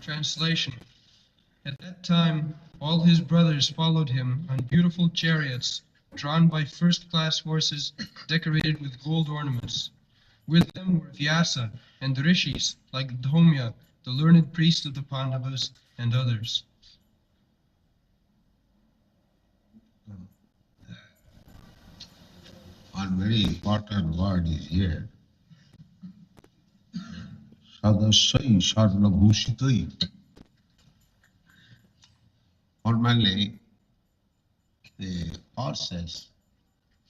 Translation. At that time, all his brothers followed him on beautiful chariots, drawn by first-class horses decorated with gold ornaments. With them were Vyasa and the rishis, like Dhaumya, the learned priest of the Pandavas, and others. One very important word is here. Sadasai Sarnabhushitai. Formerly, the horses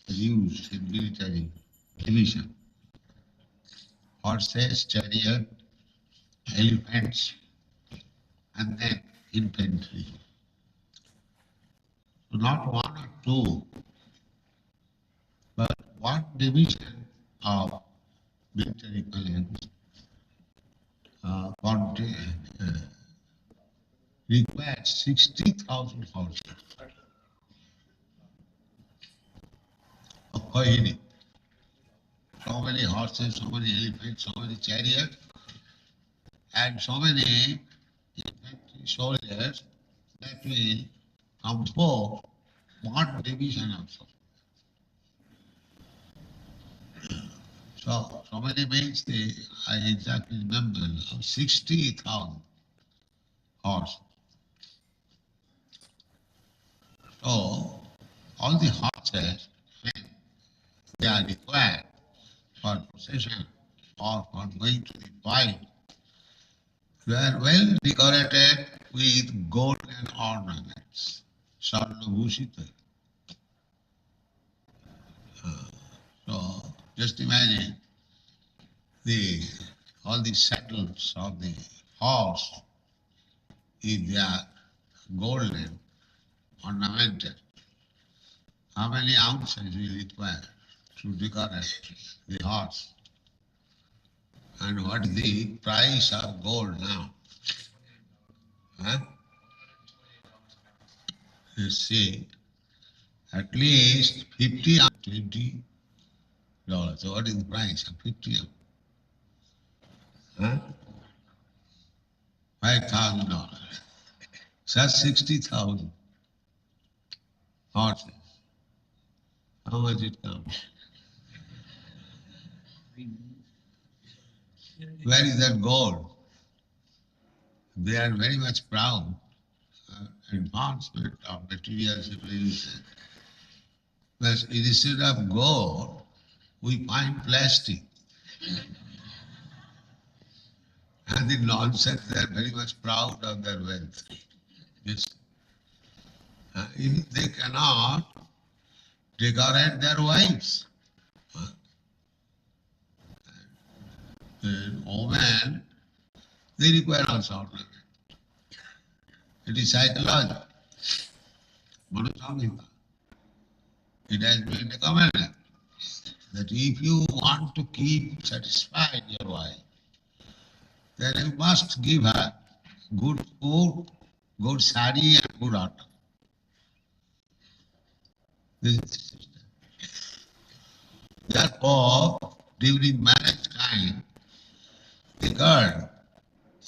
were used in military division. Horses, chariot, elephants, and then infantry. So not one or two, but one division of military plans requires 60,000 horses. Kohini. So many horses, so many elephants, so many chariots, and so many infantry soldiers that will compose one division also. So many means I exactly remember now, 60,000 horses. So all the horses, when they are required for procession or for going to the fight, they are well decorated with golden ornaments, sarnabhushita. So just imagine all the saddles of the horse, if they are golden, ornamented, how many ounces will it require to decorate the horse? And what is the price of gold now? Huh? You see, at least 50 or $20. So what is the price of 50? Huh? $5,000. So that's 60,000 horses. How much it comes? Where is that gold? They are very much proud of advancement of material civilization. But instead of gold, we find plastic. And in nonsense, they are very much proud of their wealth. Yes. If they cannot decorate their wives, women, they require also ornament. It is psychological. Monosamhita. It has been recommended that if you want to keep satisfied your wife, then you must give her good food, good sari and good ornament. This is the system. Therefore, during marriage time, the girl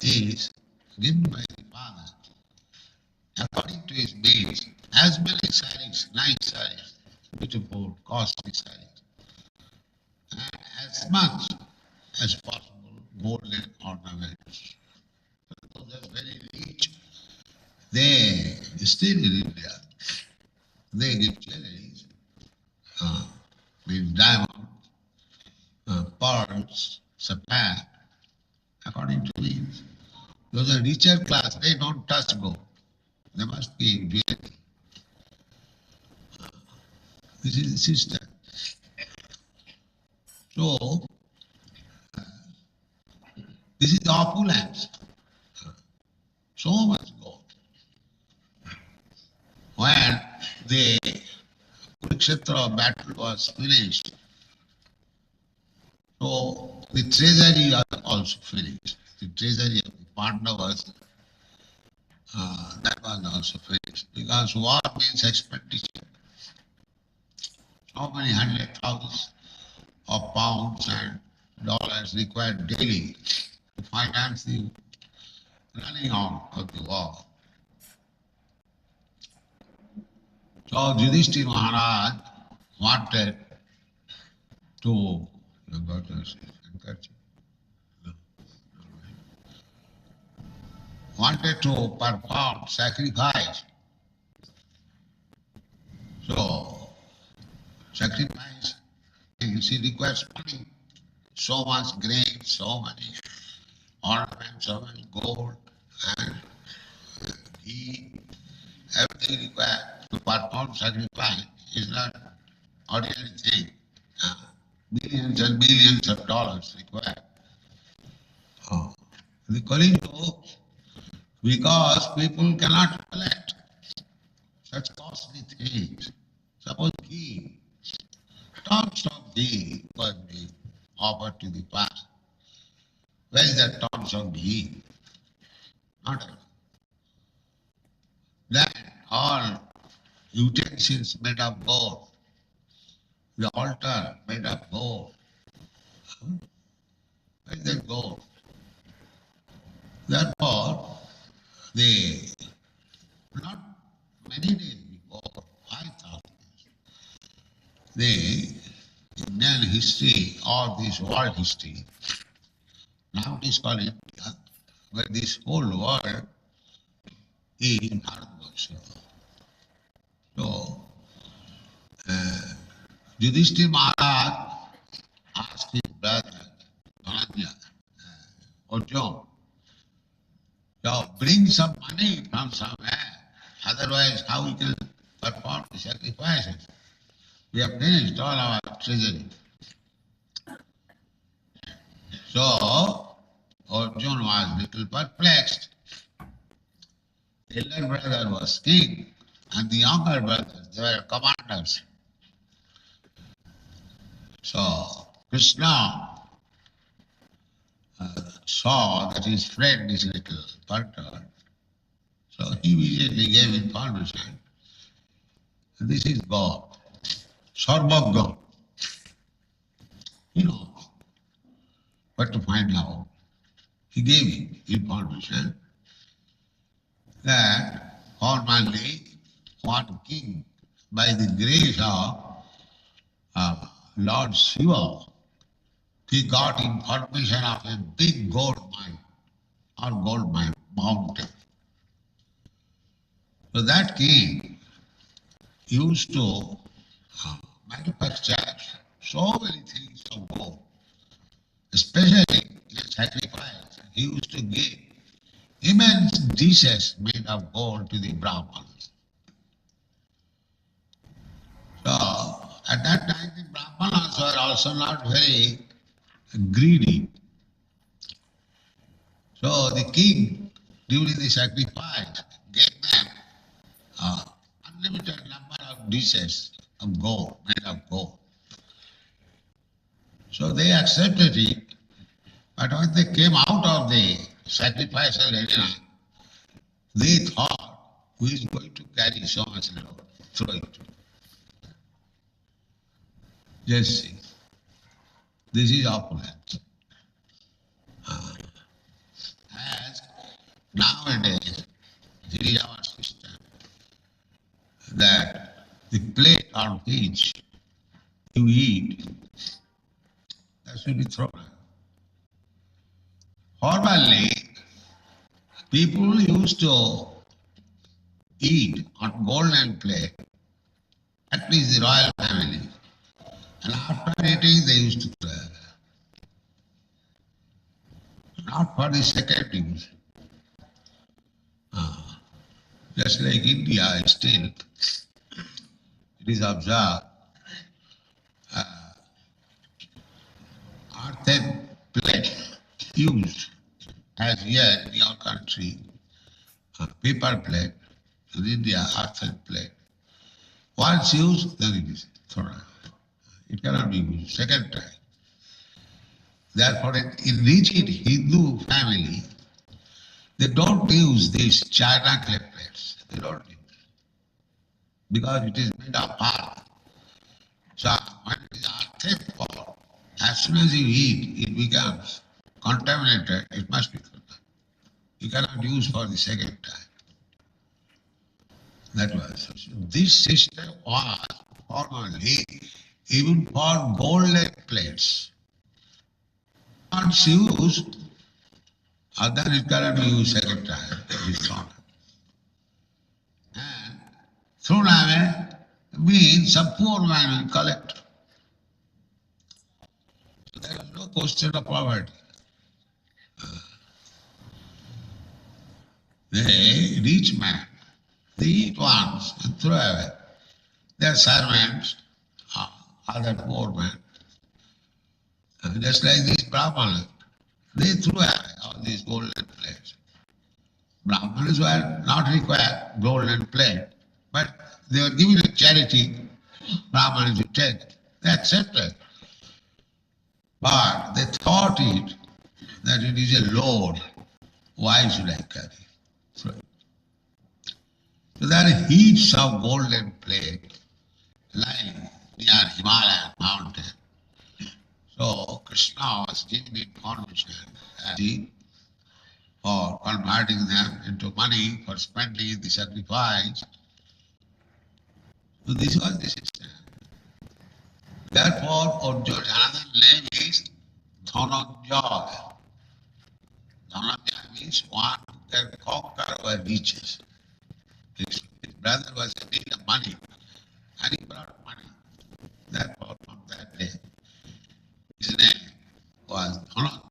is given by the father, according to his needs, as many saris, nice saris, beautiful, costly saris, and as much as possible golden ornaments. Those are very rich they still in India, they give challenge with diamond, pearls, sapphire, according to me. Those are richer class, they don't touch gold. They must be in jewelry. This is the system. So, this is the opulence. So much gold. When the Kurukshetra battle was finished, so the treasury was also finished. The treasury of the Pandavas, that was also finished. Because war means expenditure. So many hundred thousands of pounds and dollars required daily to finance the running on of the war. So Yudhishthira Maharaj wanted to, you got this, wanted to perform sacrifice. So sacrifice means he requires money, so much grain, so many ornaments, so much gold and ghee, everything required to perform sacrifice is not ordinary thing. Millions and millions of dollars required. Oh. The Kali Yuga, because people cannot collect such costly things. Suppose ghee, tons of ghee was being offered to the past. Where is that tons of ghee? Not enough. Then all utensils made of gold, the altar made of gold. Where is that gold? Therefore, not many days before, 5,000 years, the Indian history or this world history, now it is called India, but this whole world is Bharatvarsha. So, Yudhishthira Maharaj asked his brother, Dhananjaya, Arjuna, so bring some money from somewhere, otherwise how we can perform the sacrifices? We have finished all our treasury. So, Arjuna was little perplexed. The elder brother was king, and the younger brothers, they were commanders. So, Krishna saw that his friend is little perturbed. So he immediately gave information. This is God, Sarvagya. He knows what to find out. He gave him information that formerly one king, by the grace of Lord Shiva, he got information of a big gold mine or gold mine mountain. So that king used to manufacture so many things of gold, especially in sacrifice. He used to give immense dishes made of gold to the Brahmanas. So at that time the Brahmanas were also not very greedy. So the king, during the sacrifice, gave them unlimited number of dishes of gold, made of gold. So they accepted it, but when they came out of the sacrificial arena, they thought, who is going to carry so much load? Throw it. Just see. This is opulence. As nowadays, it is our system that the plate on which you eat, that should be thrown out. Formerly, people used to eat on golden plate, at least the royal family. And after eating, they used to throw away. Not for the second use. Just like India, still, it is observed, earthen plate used as here in your country, paper plate, in India, earthen plate. Once used, then it is thrown away. It cannot be used second time. Therefore, in rigid Hindu family, they don't use these china clay plates. They don't use because it is made of earth. So when it is earthen pot, as soon as you eat, it becomes contaminated. It must be thrown away. You cannot use for the second time. That was. So this system was formerly even for golden plates. Once used, then it cannot be used second time. It is thrown away. And thrown away means some poor man will collect. So there is no question of poverty. The rich man, they eat once and throw away. Their servants, other poor men, just like these Brahmanas, they threw away all these golden plates. Brahmanas were not required golden plate, but they were given a charity. Brahmanas would take it. They accepted. But they thought it that it is a load. Why should I carry? So there are heaps of golden plate lying near Himalayan mountain. So Krishna was giving information for converting them into money for spending the sacrifice. So this was the system. Therefore, Arjuna, another name is Dhananjaya. Dhananjaya means one who can conquer our riches. His brother was in need of money, and he brought money. Therefore, from that day, his name was Dhananjaya.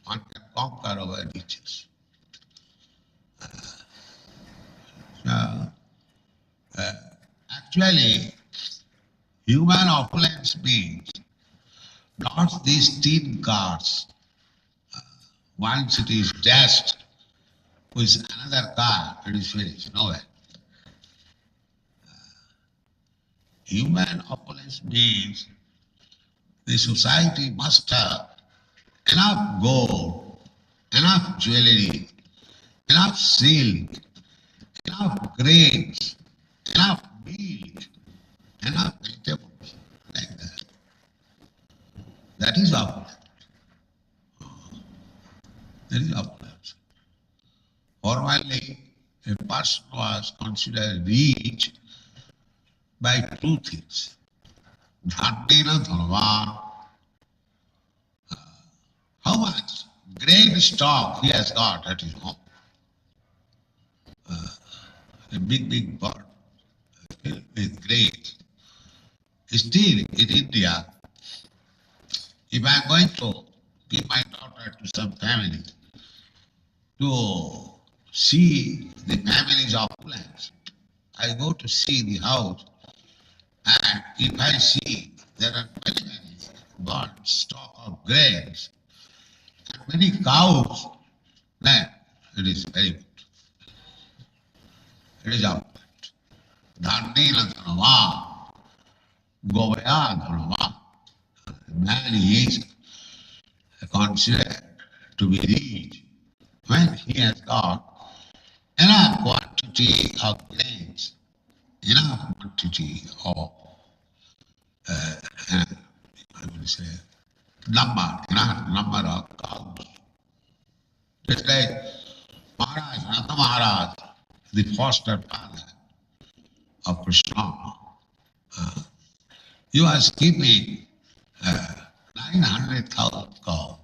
One can conquer our riches. Actually, human opulence means not these tin cars. Once it is dashed with another car, it is finished, nowhere. Human opulence means the society must have enough gold, enough jewelry, enough silk, enough grains, enough meat, enough vegetables, like that. That is opulence. That is opulence. Formerly, a person was considered rich by two things. Dhandena dhanvan. How much great stock he has got at his home. A big pot filled with grains. Still, in India, if I am going to give my daughter to some family to see the family's opulence, I go to see the house, and if I see there are many God stock of grains and many cows, then it is very good. It is opulent. Dhandena dhanava, govaya dhanava. Man is considered to be rich when he has got enough quantity of grains, enough quantity of I will say enough number of cows. Just like Maharaj, Nanda Maharaj, the foster father of Krishna, he was keeping 900,000 cows.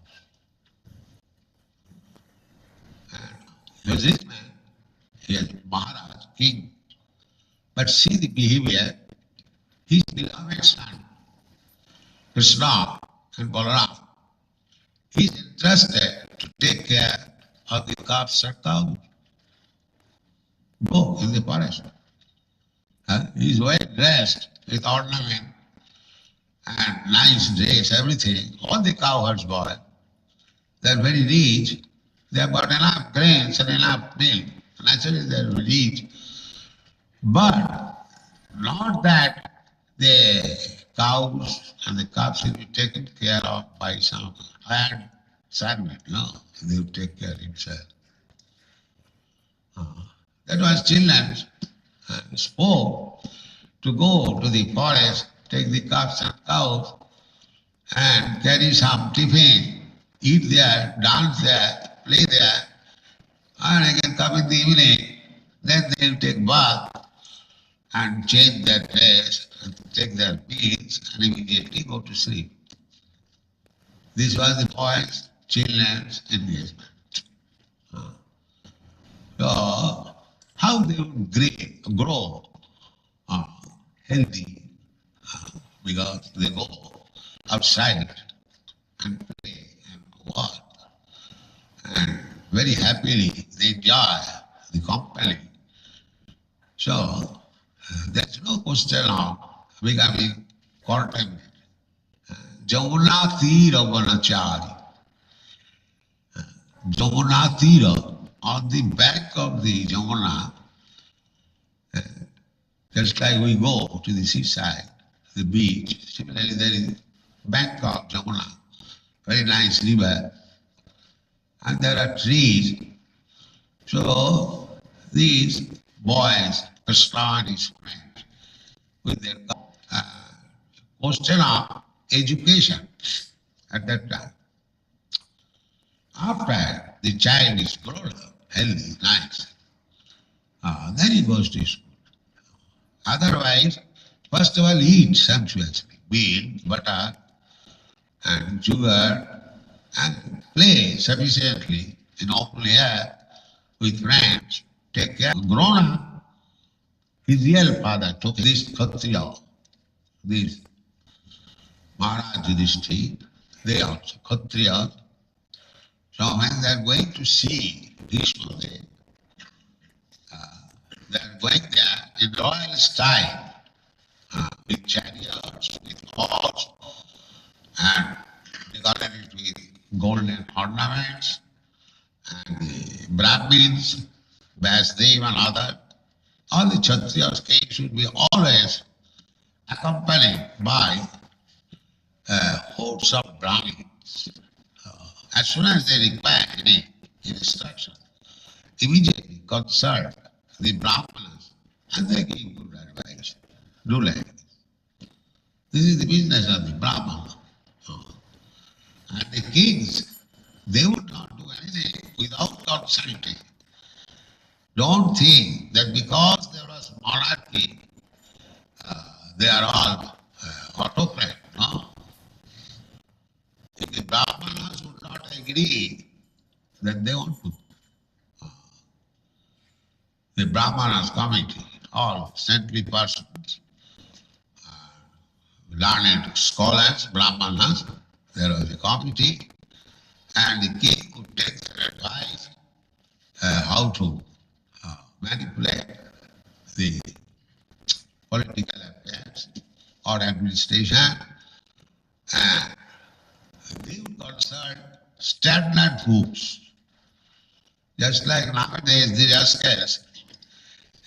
And he was rich man, he was Maharaj, king. But see the behavior, his beloved son, Krishna and Balaram, he is interested to take care of the calves and cows. Go in the forest. He is well dressed with ornament and nice dress, everything. All the cowherds boy, they are very rich. They have got enough grains and enough milk. Naturally they are rich. But not that the cows and the calves will be taken care of by some hired servant. No, they will take care himself. That was children spoke to go to the forest, take the calves and cows and carry some tiffin, eat there, dance there, play there, and again come in the evening. Then they will take bath and change their dress and take their meals and immediately go to sleep. This was the boys' children's engagement. So, how they would grow healthy because they go outside and play and work and very happily they enjoy the company. So, there's no question of becoming contaminated. Jamuna Tira Vanachari. Jamuna Tira, on the back of the Jamuna, just like we go to the seaside, the beach, similarly there is bank of Jamuna, very nice river, and there are trees. So these boys, Krishna and his friends, with their question of education at that time. After the child is grown up, healthy, nice, then he goes to school. Otherwise, first of all, eat sumptuously, meat, butter, and sugar, and play sufficiently in open air with friends. Take care. Grown up, his real father took this Kshatriya, this Maharaj Yudhishthira, they also Kshatriya. So when they are going to see Bhishma, they are going there in royal style, with chariots, with horse, and decorated with golden ornaments, and the Brahmins, Vasudev and other, all the Kshatriyas came should be always accompanied by hordes of Brahmins. As soon as they require any instruction, immediately consult the Brahmanas and they give good advice. Do like this. This is the business of the Brahmana. And the kings, they would not do anything without consulting. Don't think that because there was monarchy, they are all autocrat. No. If the Brahmanas would not agree, then they want to. The Brahmanas committee, all saintly persons, learned scholars, Brahmanas, there was a committee, and the king would take their advice how to manipulate the political affairs or administration, and they would consult standard books. Just like nowadays the rascals,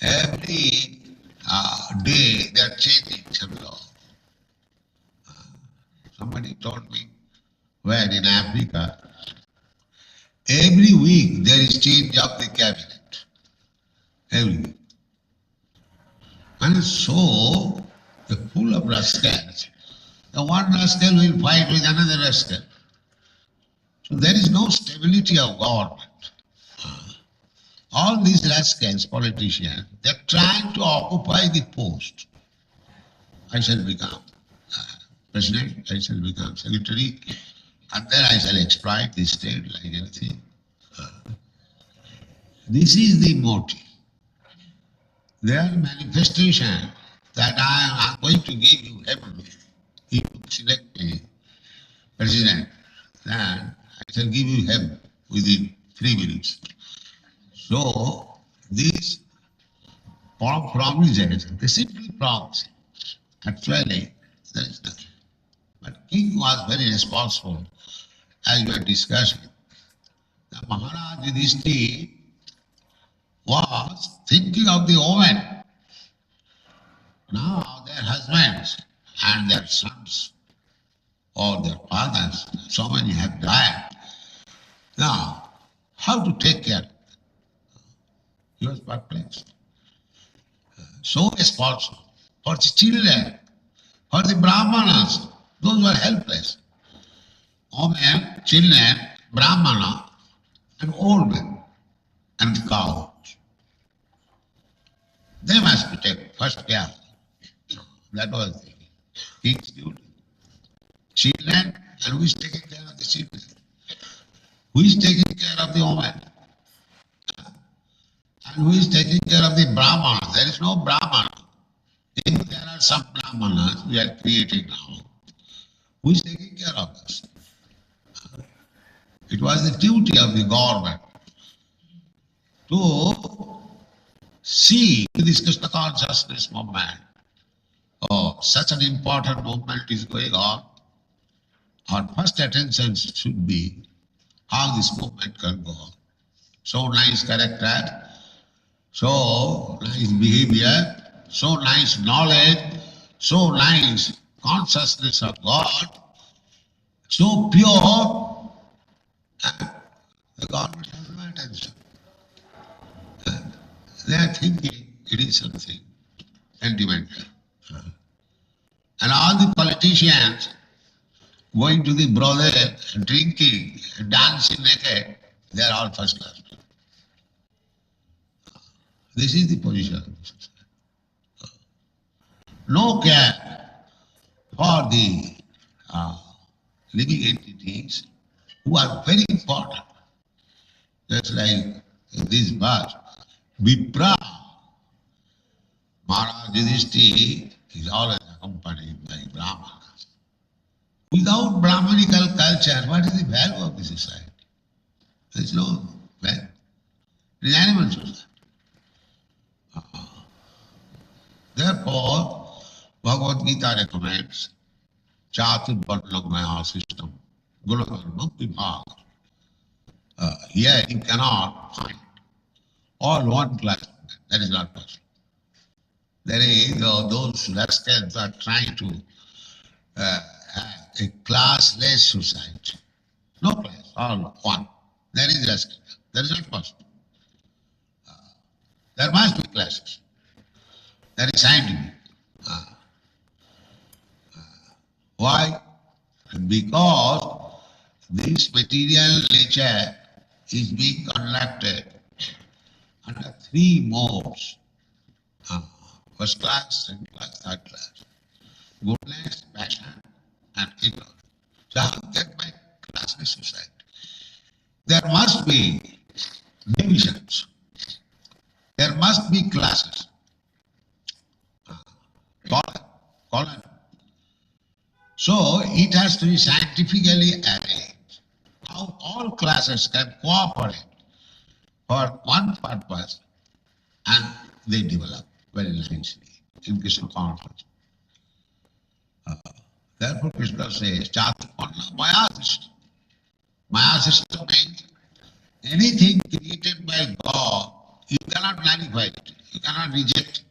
every day they are changing some law. Somebody told me where in Africa, every week there is change of the cabinet. Every week. And so, the full of rascals, the one rascal will fight with another rascal. So there is no stability of government. All these rascals, politicians, they are trying to occupy the post. I shall become president, I shall become secretary, and then I shall exploit the state like anything. This is the motive. their manifestation that I am going to give you heaven. If you select me president, then I shall give you heaven within 3 minutes. So these promises, they simply promise. Actually, there is nothing. But king was very responsible, as we are discussing. The Maharaj Yudhishthira was thinking of the women. Now their husbands and their sons or their fathers, so many have died. Now, how to take care? He was perplexed. So responsible for the children, for the brahmanas, those were helpless. Women, children, brahmana, and old men, and the cows. They must be taken first care. That was the king's duty. Children, and who is taking care of the children? Who is taking care of the woman? And who is taking care of the brahmanas? There is no brahmana. If there are some brahmanas we are creating now, who is taking care of this? It was the duty of the government to see this Krishna consciousness movement. Oh, such an important movement is going on. Our first attention should be how this movement can go on. So nice character, so nice behavior, so nice knowledge, so nice consciousness of God, so pure, the government has no attention. They are thinking it is something sentimental. And all the politicians going to the brothel, drinking, dancing naked, they are all first class. This is the position of the society. No care for the living entities who are very important. Just like this verse, Vipra, Maharaj Yudhishthira is always accompanied by Brahmanas. Without Brahmanical culture, what is the value of the society? There is no value. It is animal society. Therefore, Bhagavad Gita recommends Chatur Varnamaya system, Guna Dharma Vibhaga. Here you cannot find all one class. That is not possible. There is those rascals are trying to have a classless society. No class, all one. There is rascal. That is not possible. There must be classes. That is scientific. Why? Because this material nature is being conducted under 3 modes. First class, second class, third class. Goodness, passion, and ignorance. So how can make classless society? There must be divisions. There must be classes. Column. So it has to be scientifically arranged. How all classes can cooperate for one purpose and they develop very nicely in Krishna consciousness. Therefore Krishna says, Chaturpanna Maya system. Maya system means anything created by God, you cannot nullify it, you cannot reject it.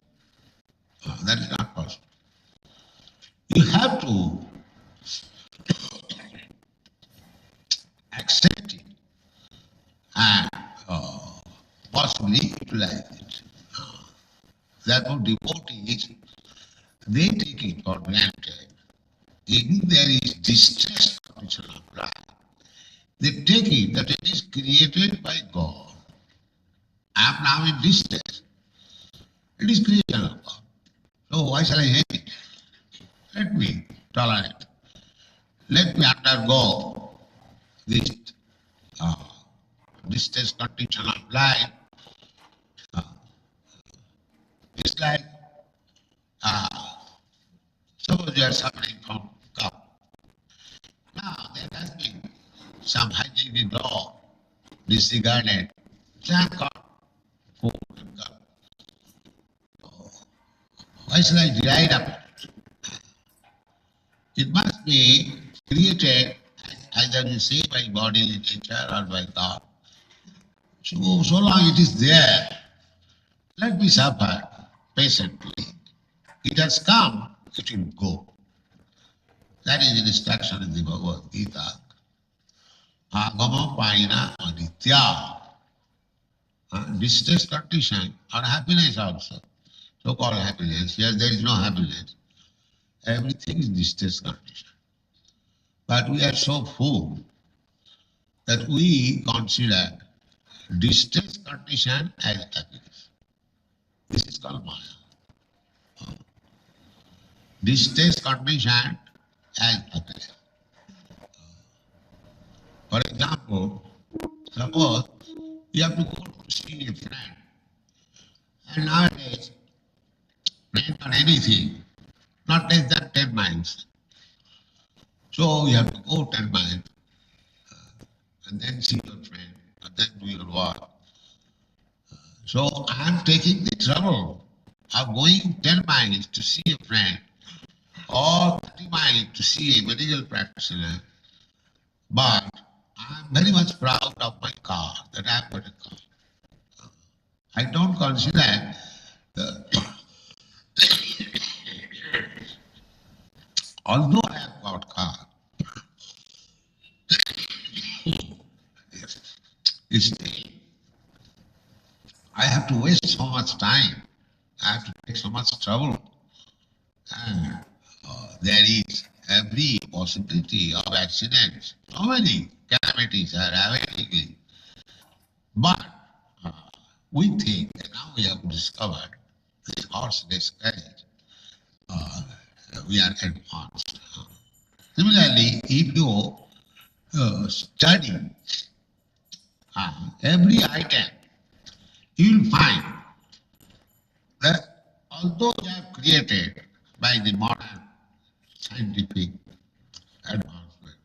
That is not possible. You have to accept it and possibly utilize it. Therefore, devotees, they take it for granted. If there is distress condition of life, they take it that it is created by God. I am now in distress. It is creation of God. So why shall I hate it? Let me tolerate. Let me undergo this distress condition of life. you are suffering from cough. Now there has been some hygienic law disregarded. Thank God. Food and God. Why should I deride of it? It must be created either you say by bodily nature or by God. So long it is there, let me suffer patiently. It has come, it will go. That is the instruction in the Bhagavad Gita. Agama paina aditya. Distress condition or happiness also. So-called happiness. Here there is no happiness. Everything is distress condition. But we are so fool that we consider distress condition as happiness. This is called Maya. Distress condition as happiness. For example, suppose you have to go to see a friend, and nowadays, friend on anything, not less than 10 miles. So you have to go 10 miles, and then see your friend, and then do your work. So I am taking the trouble of going 10 miles to see a friend, or 30 miles to see a medical practitioner, but I am very much proud of my car, that I have got a car. I don't consider although I have got car, still I have to waste so much time, I have to take so much trouble, and there is every possibility of accidents. So many calamities are availing me. But we think that now we have discovered this horseless carriage. We are advanced. Similarly, if you study every item, you will find that although they are created by the modern scientific advancement,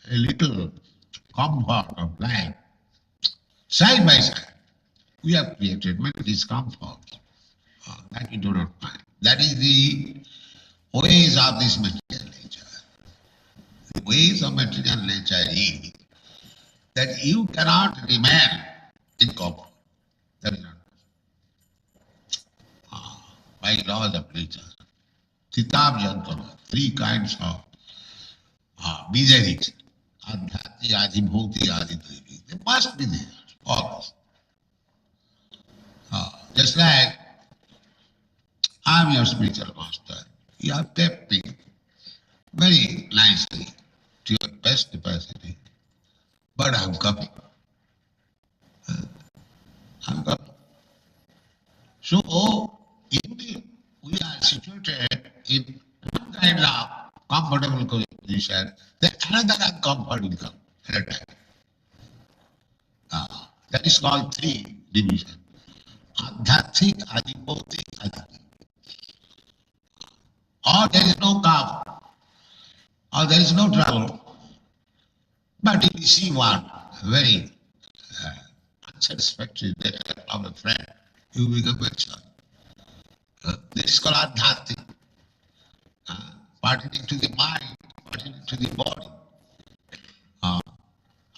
a little comfort of life, side by side, we have created many discomforts that we do not find. That is the ways of this material nature. The ways of material nature is that you cannot remain in comfort. That is not by laws of nature. Titab Yantara, three kinds of miseries. Adhyati, Adhibhuti, Adhidevi. They must be there, all this. Just like I am your spiritual master. You have kept me very nicely to your best capacity. But I am coming. I am coming. So, indeed, we are situated in one kind of comfortable position, then another uncomfort will come at a time. That is called three divisions. Adhyathic, Adhibhutik, Adhidevi. Or there is no calm, or there is no trouble. But if you see one very unsatisfactory letter of a friend, you become very sorry. This is called adhyathic, pertaining to the mind, pertaining to the body.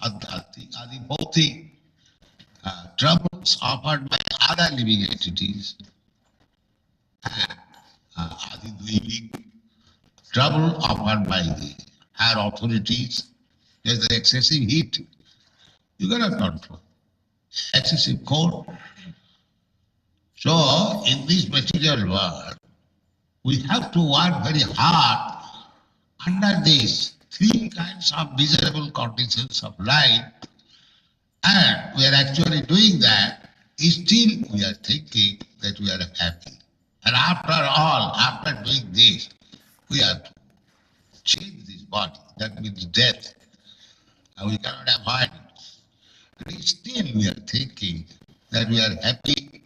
Adhyathic, Adhibhutik, troubles offered by other living entities, and Adhidevi, trouble offered by the higher authorities. There's the excessive heat, you cannot control. Excessive cold. So, in this material world, we have to work very hard under these three kinds of miserable conditions of life, and we are actually doing that. Still, we are thinking that we are happy. And after all, after doing this, we have to change this body. That means death. And we cannot avoid it. And still we are thinking that we are happy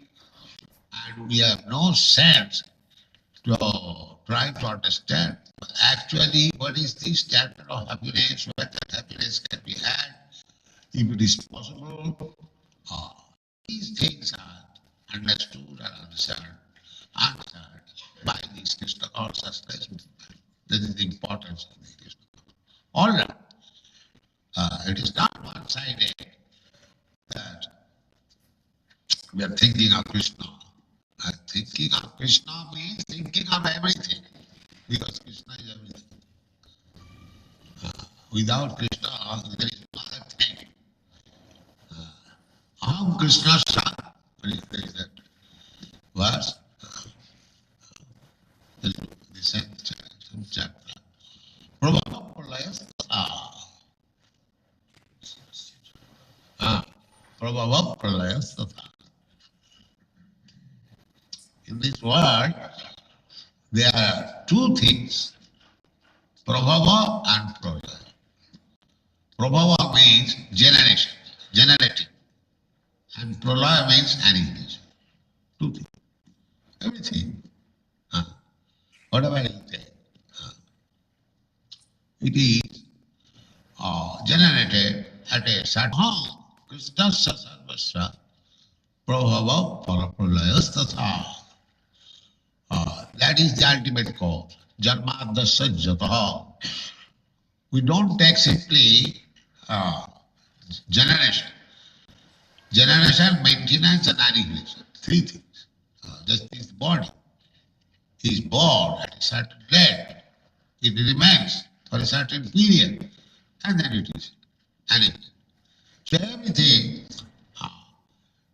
and and we have no sense to try to understand actually what is the standard of happiness, where that happiness can be had, if it is possible. These things are understood and answered by this Krishna consciousness movement. That is the importance of the Krishna consciousness. All right. It is not one-sided that we are thinking of Krishna. Thinking of Krishna means thinking of everything, because Krishna is everything. Without Krishna, there is no other thing. Aham Krishna San. There is that verse. The same chapter. Prabhupada Pralayastha. Prabhupada Pralayastha. In this world, there are two things, Prabhava and Pralaya. Prabhava means generation, generating, and Pralaya means annihilation. Two things. Everything. Whatever you take, it is generated at a certain Krishna Sarvasya Prabhava Parapralayasthatha. That is the ultimate cause. Janmadasya jataha. We don't take simply generation. Generation, maintenance and annihilation. Three things. Just this body is born at a certain date. It remains for a certain period and then it is annihilated. So everything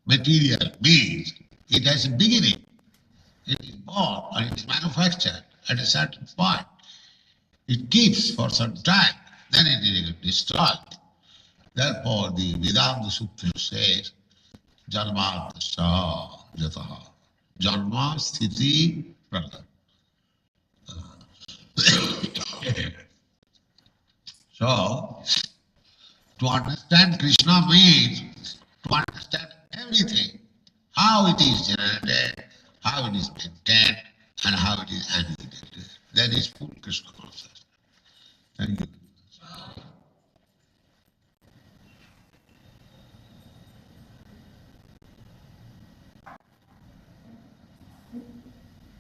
material means it has a beginning. It is born or it is manufactured at a certain point. It keeps for some time, then it is destroyed. Therefore, the Vedanta Sutra says, Janmadasya jataha. Janma sthiti pralaya. So, to understand Krishna means to understand everything, how it is generated, how it is maintained, and how it is annihilated. That is full Krishna consciousness.